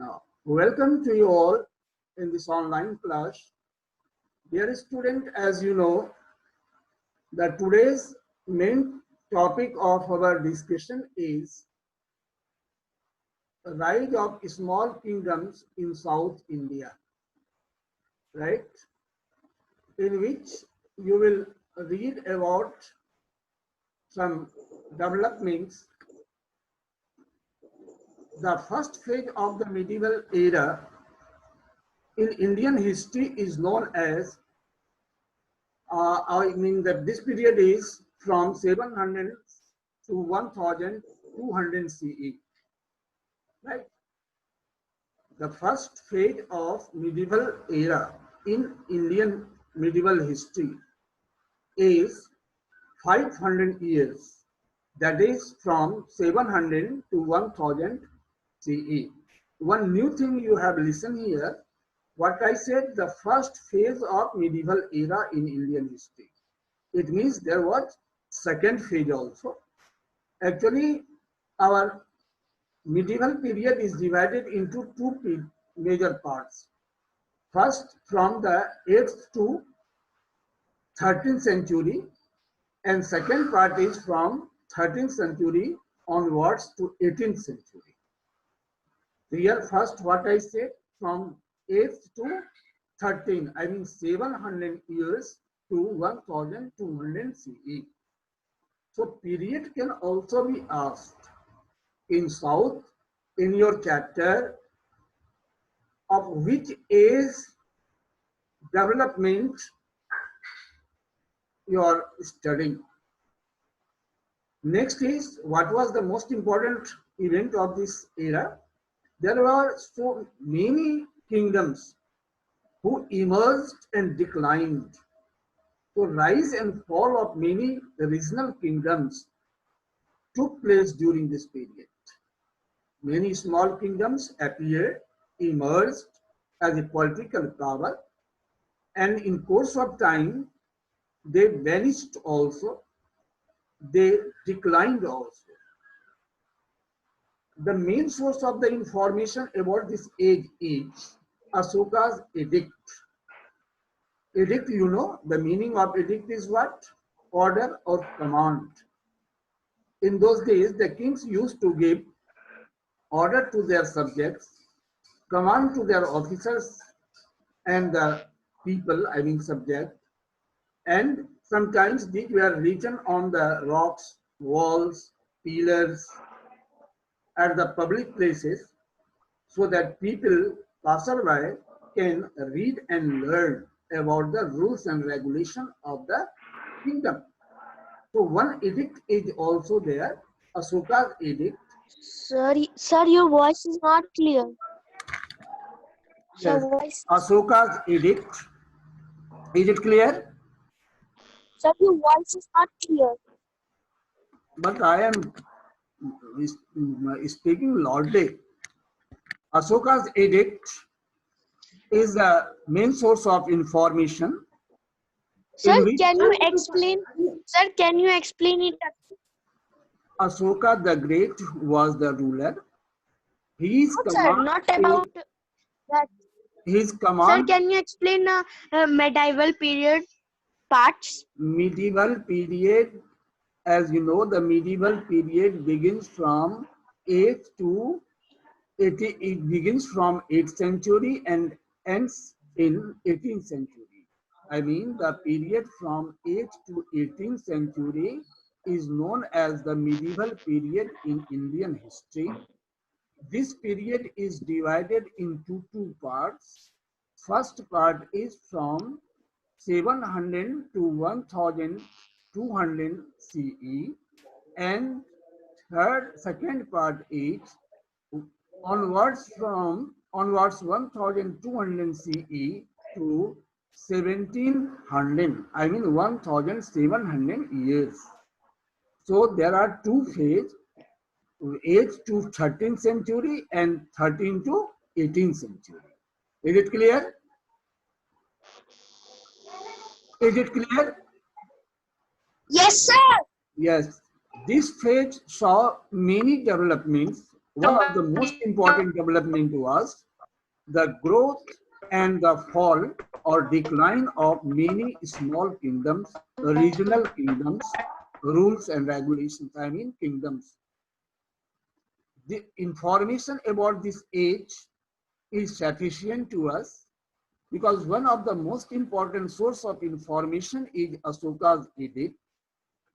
Now, welcome to you all in this online class. Dear student, as you know, that today's main topic of our discussion is the rise of small kingdoms in South India, right? In which you will read about some developments. The first phase of the medieval era in Indian history is known as, I mean that this period is from 700 to 1200 CE, right? The first phase of medieval era in Indian medieval history is 500 years, that is from 700 to 1000 CE. One new thing you have listened here, what I said, the first phase of medieval era in Indian history. It means there was second phase also. Actually, our medieval period is divided into two major parts. First, from the 8th to 13th century, and second part is from 13th century onwards to 18th century. Here, first, what I said, from 8th to 13, I mean 700 years to 1200 CE. So, period can also be asked in South in your chapter of which age development you are studying. Next is, what was the most important event of this era? There were so many kingdoms who emerged and declined. So rise and fall of many regional kingdoms took place during this period. Many small kingdoms appeared, emerged as a political power, and in course of time, they vanished also, they declined also. The main source of the information about this age is Ashoka's edict. Edict, you know, the meaning of edict is what? Order or command. In those days, the kings used to give order to their subjects, command to their officers and the people, I mean subject, and sometimes these were written on the rocks, walls, pillars, at the public places, so that people, passerby, can read and learn about the rules and regulation of the kingdom. So one edict is also there, Ashoka's edict. Sir, your voice is not clear. Yes, Ashoka's edict. Is it clear? Sir, your voice is not clear. But I am speaking loudly. Ashoka's edict is the main source of information. Sir, can you explain? Sir, can you explain it? Ashoka the Great was the ruler. His No, command, sir, not about that. his Sir, command, can you explain medieval period parts? medieval period, as you know, the medieval period begins from 8th to 80, it begins from 8th century and ends in 18th century. I mean, the period from 8th to 18th century is known as the medieval period in Indian history. This period is divided into two parts. First part is from 700 to 1200 CE, and second part is onwards 1200 CE to 1700, I mean 1700 years. So there are two phases, 8th to 13th century and 13th to 18th century. Is it clear? Is it clear? Yes, sir. Yes. This phase saw many developments one of the most important development was the growth and the fall or decline of many small kingdoms, regional kingdoms, rules and regulations, I mean kingdoms. The information about this age is sufficient to us because one of the most important source of information is Ashoka's edict,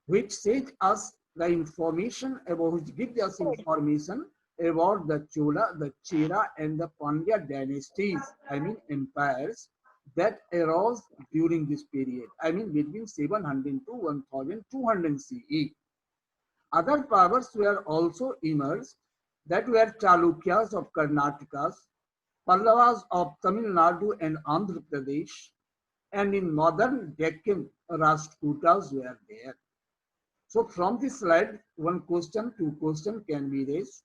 which says us the information about, which gives us information about the Chola, the Chera, and the Pandya dynasties, I mean empires, that arose during this period, I mean between 700 to 1200 CE. Other powers were also emerged that were Chalukyas of Karnataka, Pallavas of Tamil Nadu and Andhra Pradesh, and in northern Deccan, Rashtrakutas were there. So from this slide, one question, two questions can be raised.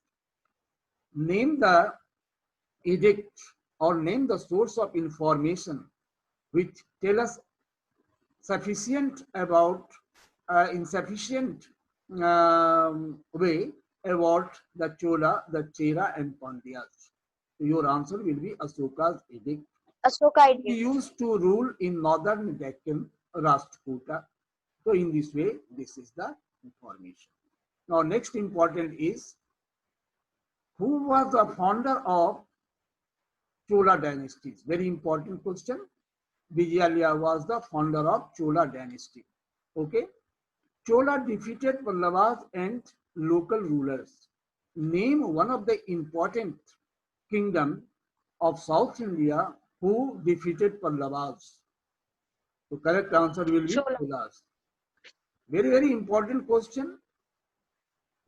Name the edict or name the source of information which tell us sufficient about, in sufficient way about the Chola, the Chera and Pandyas. Your answer will be Ashoka's edict. Ashoka He edict. used to rule in northern Deccan, Rashtrakuta. So in this way, this is the information. Now next important is, who was the founder of Chola dynasties? Very important question. Vijayalaya was the founder of Chola dynasty. Okay. Chola defeated Pallavas and local rulers. Name one of the important kingdom of South India who defeated Pallavas. The correct answer will be Chola. Cholas. Very, very important question.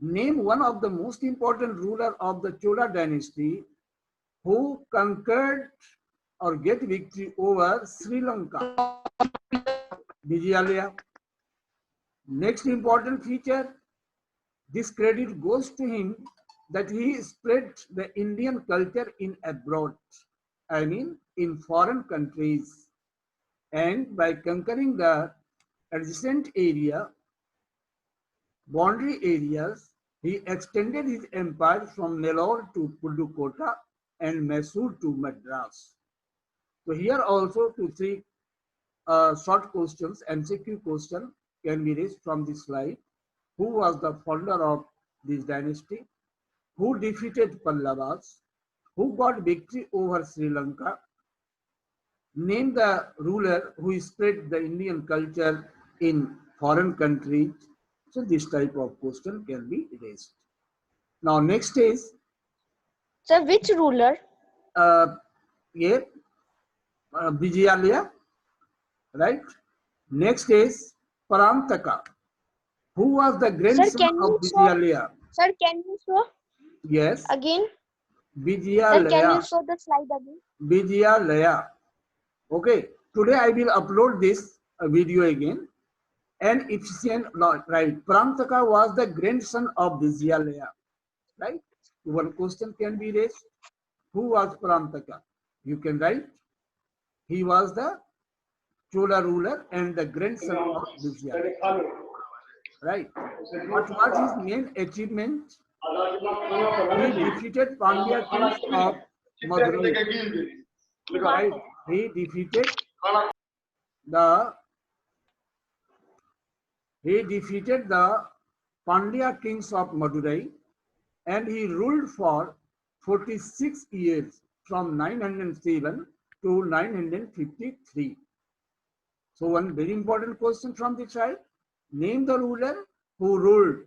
Name one of the most important ruler of the Chola dynasty who conquered or get victory over Sri Lanka. Vijayalaya. Next important feature, this credit goes to him that he spread the Indian culture in abroad, I mean in foreign countries, and by conquering the adjacent area, boundary areas, he extended his empire from Nellore to Pudukkottai and Mysore to Madras. So here also 2-3 short questions, MCQ question can be raised from this slide. Who was the founder of this dynasty? Who defeated Pallavas? Who got victory over Sri Lanka? Name the ruler who spread the Indian culture in foreign countries. So this type of question can be raised. Now next is, Sir, which ruler? yeah, Vijayalaya, right? Next is Parantaka. Who was the Sir, grandson can of you show? Vijayalaya? Sir, can you show Yes, again? Sir, can you Vijayalaya. show the slide again? Vijayalaya. Okay, today I will upload this video again. And efficient, right? Parantaka was the grandson of Vijayalaya, right? One question can be raised. Who was Parantaka? You can write. He was the Chola ruler and the grandson of Vijayalaya, right? What was his main achievement? He defeated Pandya kings of Madurai, right? He defeated the Pandya kings of Madurai, and he ruled for 46 years from 907 to 953. So one very important question from the child. Name the ruler who ruled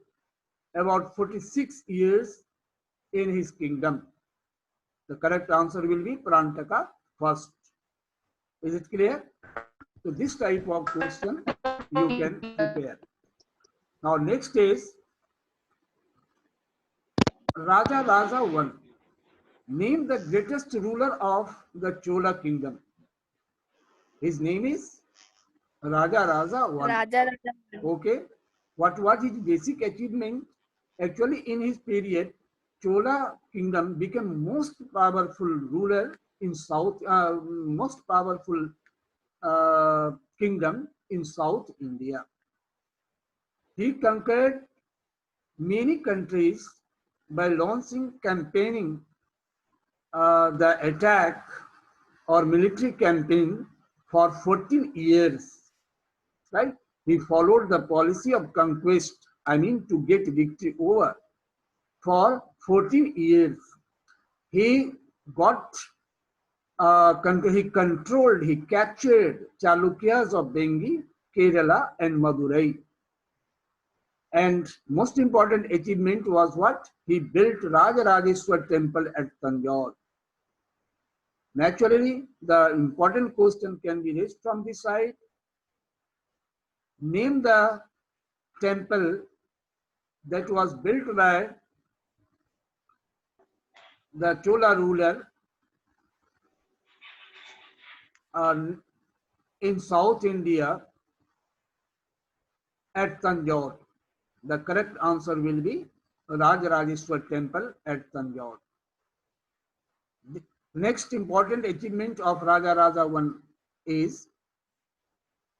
about 46 years in his kingdom. The correct answer will be Parantaka first. Is it clear? So this type of question you can prepare. Now next is Raja Raja 1. Name the greatest ruler of the Chola kingdom. His name is Raja Raja 1. Raja Raja. Okay. What was his basic achievement? Actually, in his period, Chola kingdom became most powerful ruler in South, most powerful kingdom in South India. He conquered many countries by launching campaigning the attack or military campaign for 14 years, right? He followed the policy of conquest, I mean to get victory over for 14 years. He got, he captured Chalukyas of Bengi, Kerala and Madurai. And most important achievement was what? He built Rajarajeshwar temple at Tanjore. Naturally, the important question can be raised from this side. Name the temple that was built by the Chola ruler in South India at Tanjore. The correct answer will be Rajarajeshwar temple at Tanjore. The next important achievement of Rajaraja I is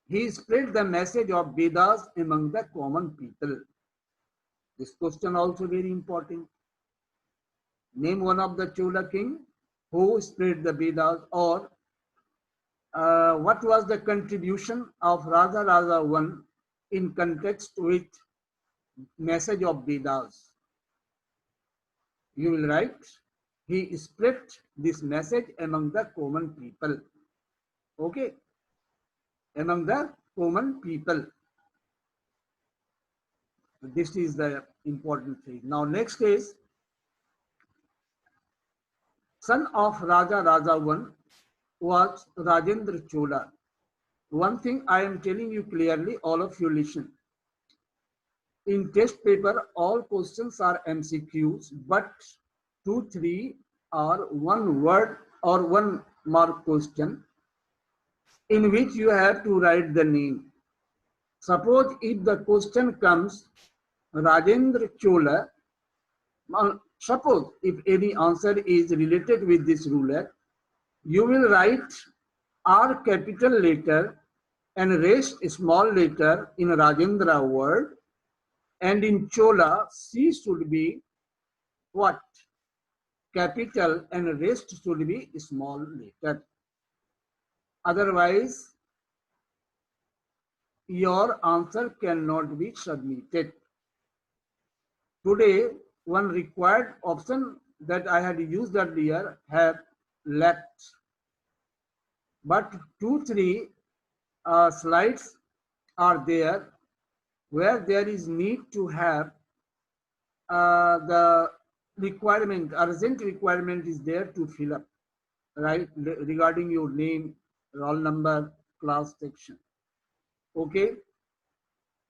he spread the message of Vedas among the common people. This question also very important. Name one of the Chola king who spread the Vedas, or what was the contribution of Rajaraja I in context with message of Vedas? You will write, he spread this message among the common people. Okay, among the common people. This is the important thing. Now next is, son of Raja I was Rajendra Chola. One thing I am telling you clearly, all of you listen. In test paper, all questions are MCQs, but 2, 3 are one word or one mark question in which you have to write the name. Suppose if the question comes Rajendra Chola, suppose if any answer is related with this ruler, you will write R capital letter and rest small letter in Rajendra word, and in Chola C should be what? Capital, and rest should be small letter. Otherwise, your answer cannot be submitted. Today, one required option that I had used earlier have left. But 2, 3 slides are there where there is need to have the requirement, urgent requirement is there to fill up, right? Regarding your name, roll number, class section. Okay.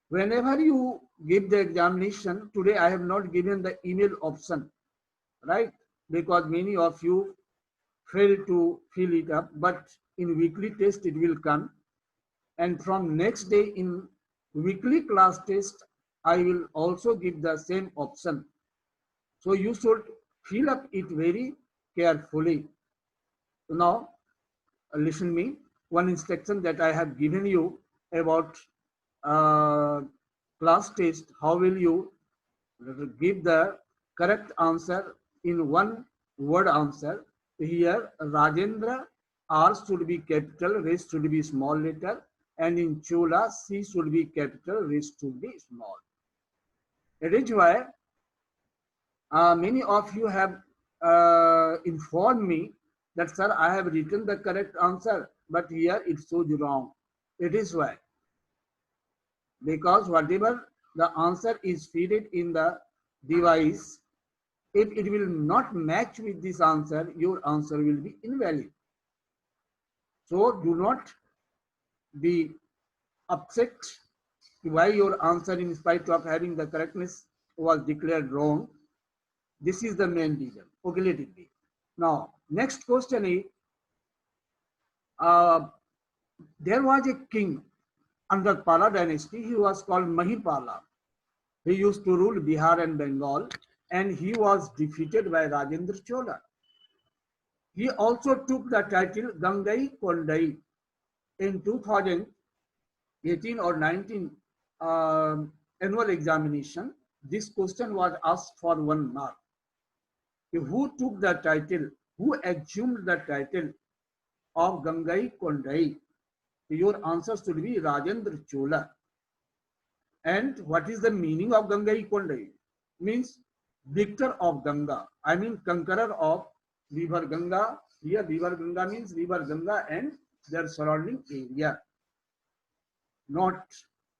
Whenever you give the examination, today I have not given the email option, right? Because many of you fail to fill it up, but in weekly test it will come. And from next day in weekly class test, I will also give the same option. So you should fill up it very carefully. Now, listen me, one instruction that I have given you about class test, how will you give the correct answer in one word answer. Here, Rajendra, R should be capital, rest should be small letter, and in Chola, C should be capital, rest should be small. That is why many of you have informed me that, sir, I have written the correct answer, but here it shows wrong. It is why. Because whatever the answer is fed in the device, if it will not match with this answer, your answer will be invalid. So do not be upset why your answer, in spite of having the correctness, was declared wrong. This is the main reason. Okay, let it be. Now, next question is, there was a king under Pala dynasty. He was called Mahipala. He used to rule Bihar and Bengal, and he was defeated by Rajendra Chola. He also took the title Gangai Kondai. In 2018 or 19 annual examination, this question was asked for 1 mark. who took the title, who assumed the title of Gangai Kondai? Your answer should be Rajendra Chola. And what is the meaning of Gangai Kondai? Means victor of Ganga. I mean conqueror of river Ganga. Here river Ganga means river Ganga and their surrounding area. Not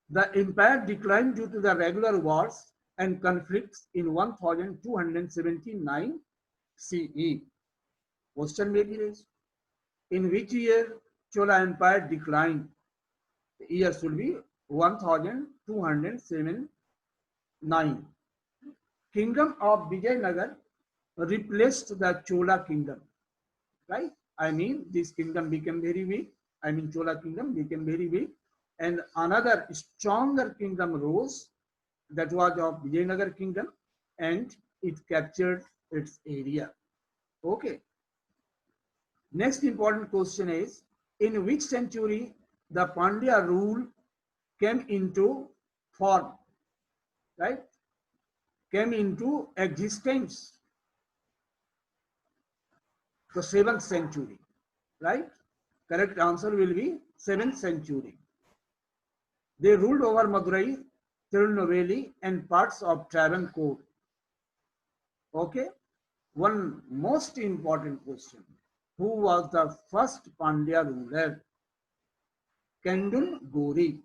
the empire declined due to the regular wars and conflicts in 1279 CE. Question may be raised. In which year Chola Empire declined? The year should be 1279. Kingdom of Vijayanagar replaced the Chola kingdom, right? I mean, this kingdom became very weak. I mean, Chola kingdom became very weak, and another stronger kingdom rose, that was of Vijayanagar kingdom, and it captured its area. Okay. Next important question is, in which century the Pandya rule came into form, right? Came into existence? The 7th century, right? Correct answer will be 7th century. They ruled over Madurai, Tirunelveli and parts of Travancore. Okay. One most important question. Who was the first Pandya ruler? Kendun Gori.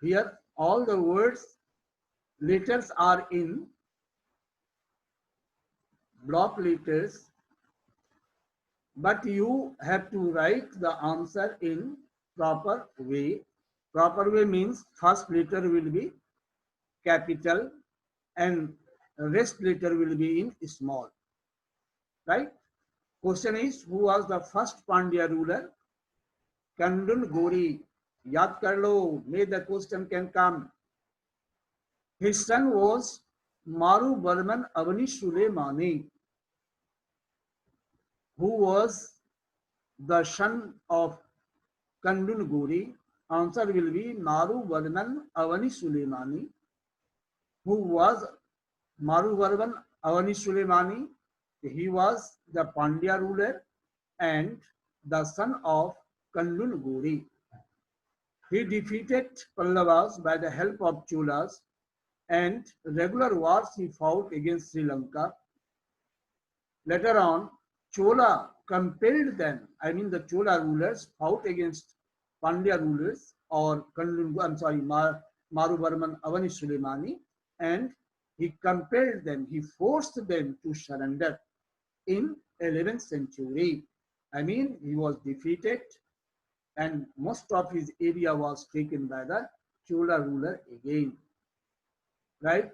Here all the words, letters are in block letters, but you have to write the answer in proper way. Proper way means first letter will be capital and rest letter will be in small, right? Question is, who was the first Pandya ruler? Kandun Gori. Yaad kar lo, may the question can come. His son was Maru Barman Avani Suleimani, who was the son of Kandun Gori. Answer will be Maru Barman Avani Suleimani. Who was Maru Barman Avani Suleimani? He was the Pandya ruler and the son of Kandun Gori. He defeated Pallavas by the help of Cholas, and regular wars he fought against Sri Lanka. Later on, Chola compelled them, I mean the Chola rulers fought against Pandya rulers or Maruvarman Avani Suleimani, and he compelled them, he forced them to surrender in 11th century. I mean, he was defeated and most of his area was taken by the Chola ruler again, right?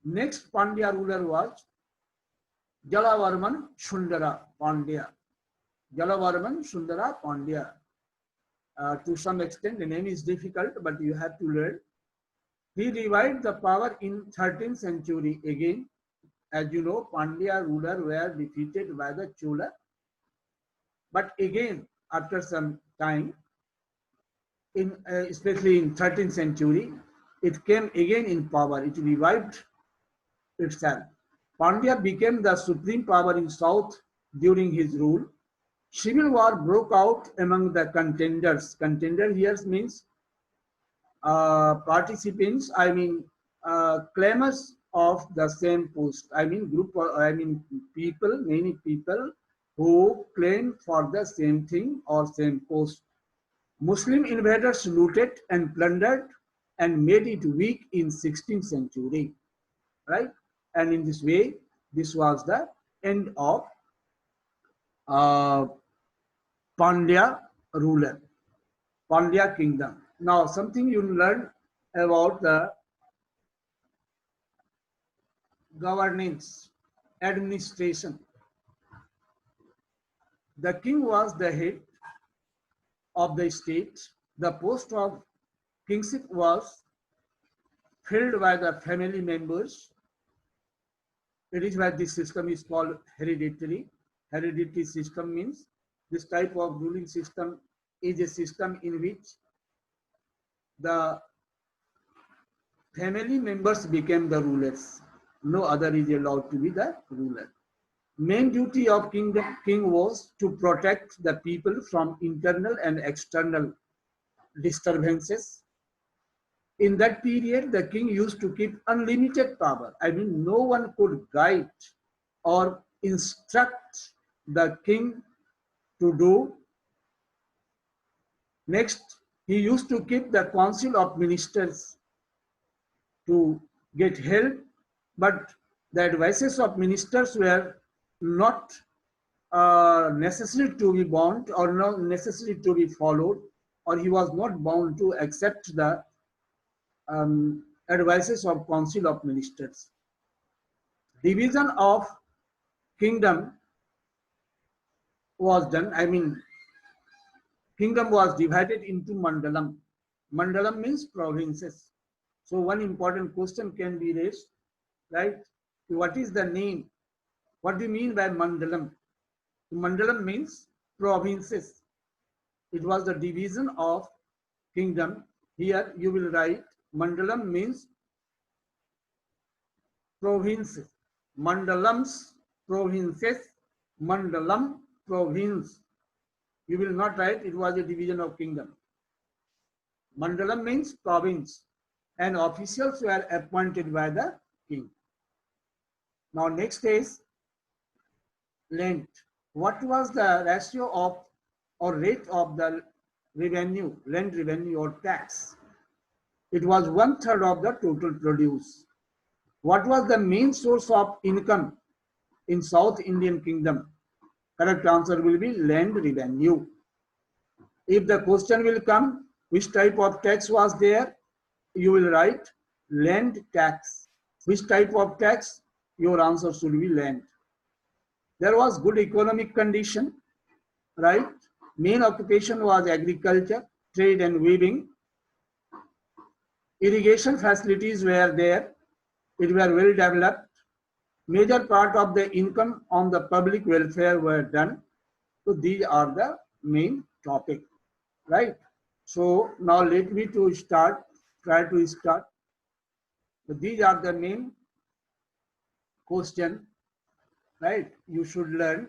Next Pandya ruler was Jalavarman Sundara Pandya. Jalavarman Sundara Pandya. To some extent, the name is difficult, but you have to learn. He revived the power in 13th century again. As you know, Pandya ruler were defeated by the Chola. But again, after some time, especially in 13th century, it came again in power. It revived itself. Pandya became the supreme power in South during his rule. Civil war broke out among the contenders. Contender here means participants, I mean claimers of the same post. I mean people, many people who claim for the same thing or same post. Muslim invaders looted and plundered and made it weak in 16th century, right? And in this way, this was the end of Pandya ruler, Pandya kingdom. Now, something you learn about the governance, administration. The king was the head of the state. The post of kingship was filled by the family members. It is why this system is called hereditary. Hereditary system means this type of ruling system is a system in which the family members became the rulers. No other is allowed to be the ruler. Main duty of king was to protect the people from internal and external disturbances. In that period, the king used to keep unlimited power. I mean, no one could guide or instruct the king to do. Next, he used to keep the council of ministers to get help, but the advices of ministers were not necessary to be bound or not necessary to be followed, or he was not bound to accept the advices of council of ministers. Division of kingdom was done. I mean, kingdom was divided into mandalam. Mandalam means provinces. So one important question can be raised, right? What is the name? What do you mean by mandalam? Mandalam means provinces. It was the division of kingdom. Here you will write mandalam means provinces. Mandalams, provinces. Mandalam, province. You will not write it was a division of kingdom. Mandalam means province, and officials were appointed by the king. Now next is land. What was the ratio of or rate of the revenue, land revenue or tax? It was 1/3 of the total produce. What was the main source of income in South Indian Kingdom? Correct answer will be land revenue. If the question will come, which type of tax was there? You will write land tax. Which type of tax? Your answer should be land. There was good economic condition, right? Main occupation was agriculture, trade and weaving. Irrigation facilities were there. It were well developed. Major part of the income on the public welfare were done. So these are the main topic, right? So now let me to try to start. So these are the main question, right? You should learn.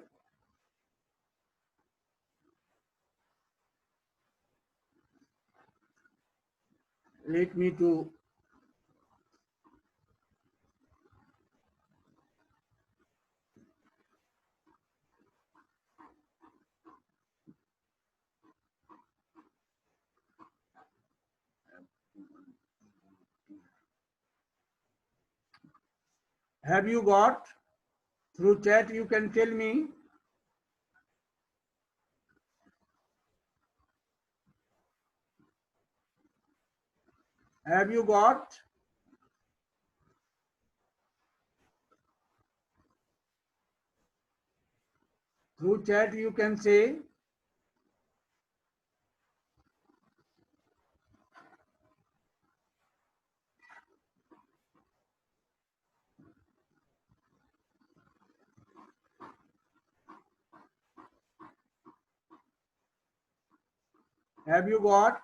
Let me to have you got through chat? You can tell me. Have you got? Through chat you can say. Have you got?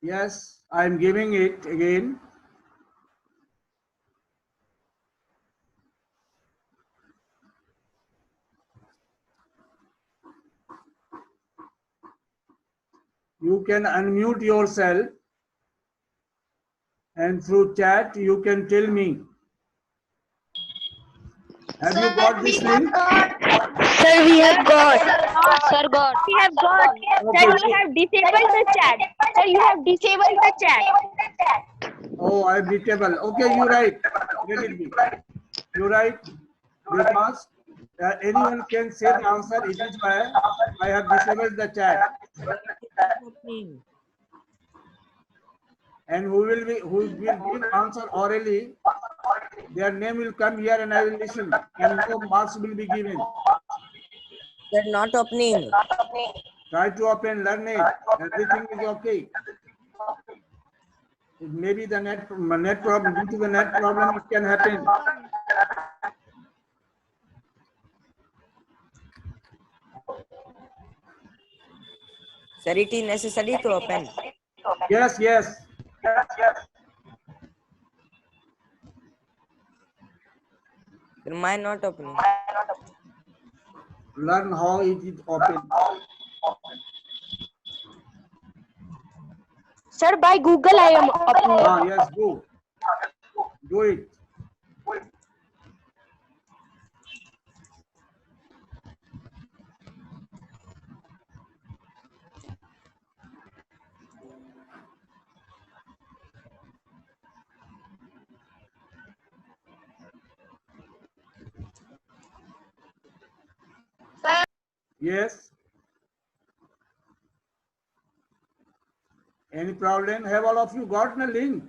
Yes, I am giving it again. You can unmute yourself and through chat you can tell me. Have you got this link? Sir, we have got. Sir, got. We have got. Okay. Sir, you have disabled the chat. Sir, you have disabled the chat. Oh, I be table. Okay, you right. Let it be. You right. Because anyone can say the answer. It is why I have disabled the chat. And who will give answer orally, their name will come here and I will listen. And no marks will be given. They're not opening. Try to open, learn it. Everything is okay. It may be the net problem. Due to the net problem, it can happen. Sir, it is necessary to open. Yes, yes. Sir, mine not opening. Learn how it is open. Sir, by Google I am opening. Ah, yes, go. Do it. Yes. Any problem? Have all of you gotten a link?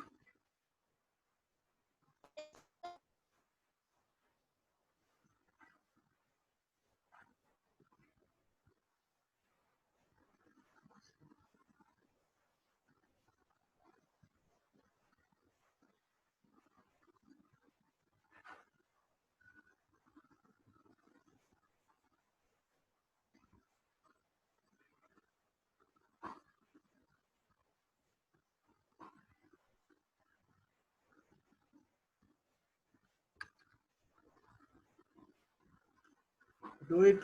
Do it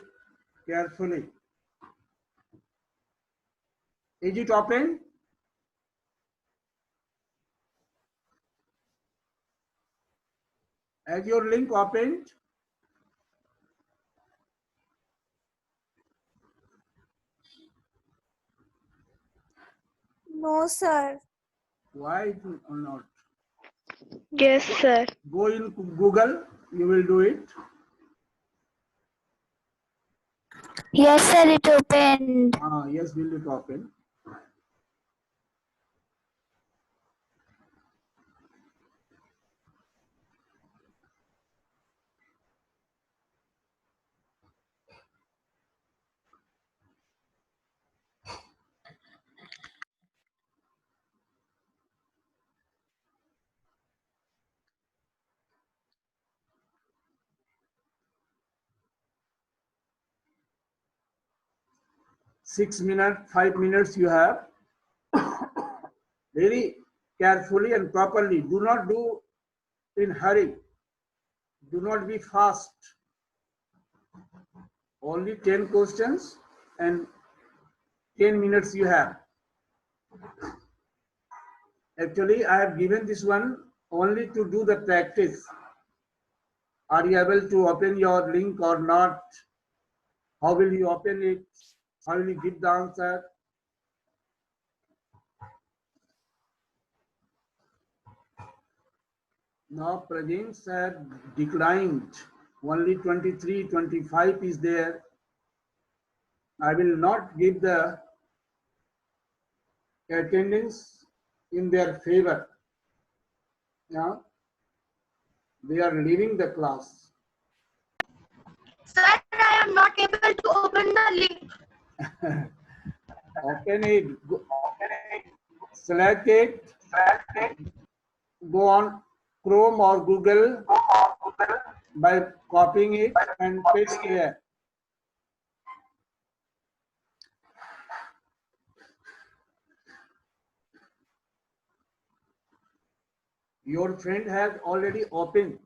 carefully. Is it open? Has your link opened? No, sir. Why it will not? Yes, sir. Go in Google, you will do it. Yes, sir, it opened. Ah, yes, will it open? Six minutes, 5 minutes you have. Very carefully and properly. Do not do in hurry. Do not be fast. Only 10 questions and 10 minutes you have. Actually, I have given this one only to do the practice. Are you able to open your link or not? How will you open it? How will you give the answer? Now presents have declined. Only 23, 25 is there. I will not give the attendance in their favor. Now they are leaving the class. Sir, I am not able to open the link. Open it. Select it. Go on Chrome or Google by copying it and paste here. Your friend has already opened.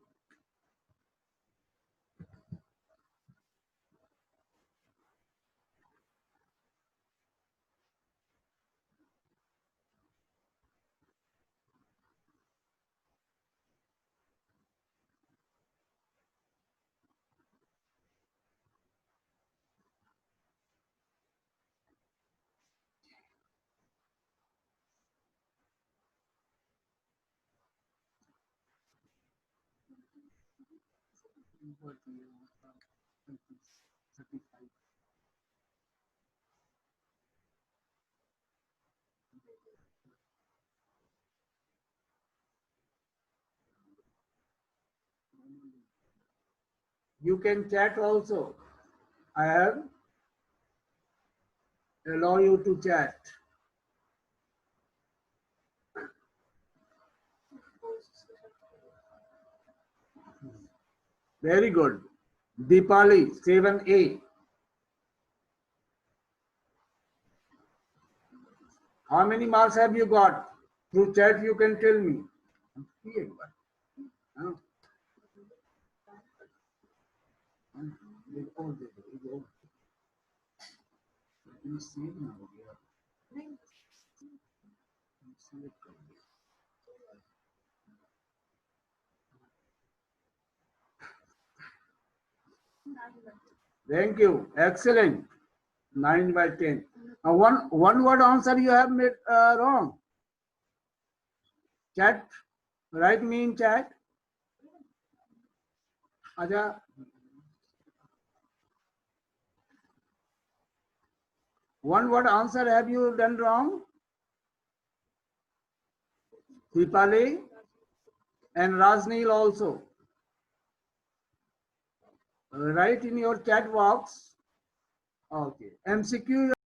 You can chat also. I have allow you to chat. Very good. Deepali, 7A. How many marks have you got? Through chat you can tell me. हाँ? Thank you. Excellent. 9 by 10. One word answer you have made wrong. Chat. Write me in chat. Aja. One word answer have you done wrong? Deepali and Rajneel also. Write in your chat box. Okay. MCQ